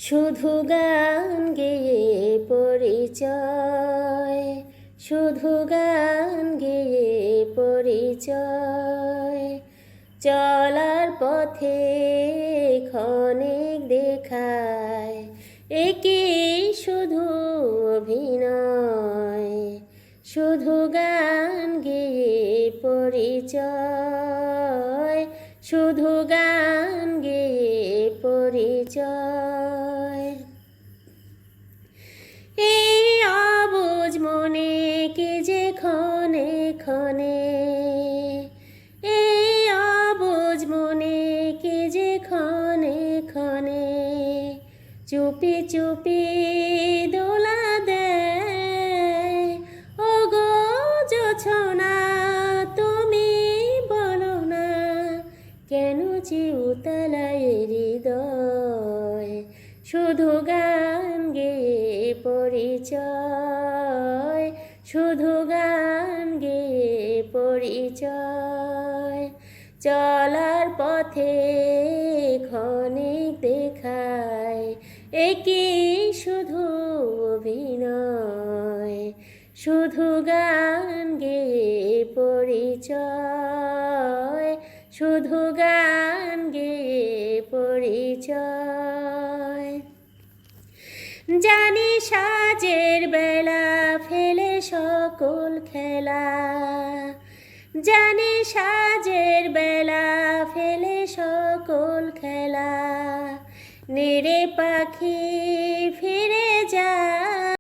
শুধু গান গেয়ে পরিচয়, শুধু গান গেয়ে পরিচয়। চলার পথে ক্ষণিক দেখায়, একি শুধু অভিনয়। শুধু গান গেয়ে পরিচয়, শুধু গান গেয়ে পরিচয়। এই অবুঝ মনে কে যে ক্ষণে ক্ষণে, এই অবুঝ মনে কে যে ক্ষণে ক্ষণে চুপি চুপি দোলা দেয়। ওগো জোছনা তুমি বলো না, কেন যে উতলায় হৃদয়। শুধু গান গেয়ে পরিচয়, শুধু গান গেয়ে পরিচয়। চলার পথে ক্ষণিক দেখায়, একি শুধু অভিনয়। শুধু গান গেয়ে পরিচয়, শুধু গান গেয়ে পরিচয়। জানি সাজের বেলা ফেলে সকল খেলা, জানি সাজের বেলা ফেলে সকল খেলা। নিরে পাখি ফিরে যায়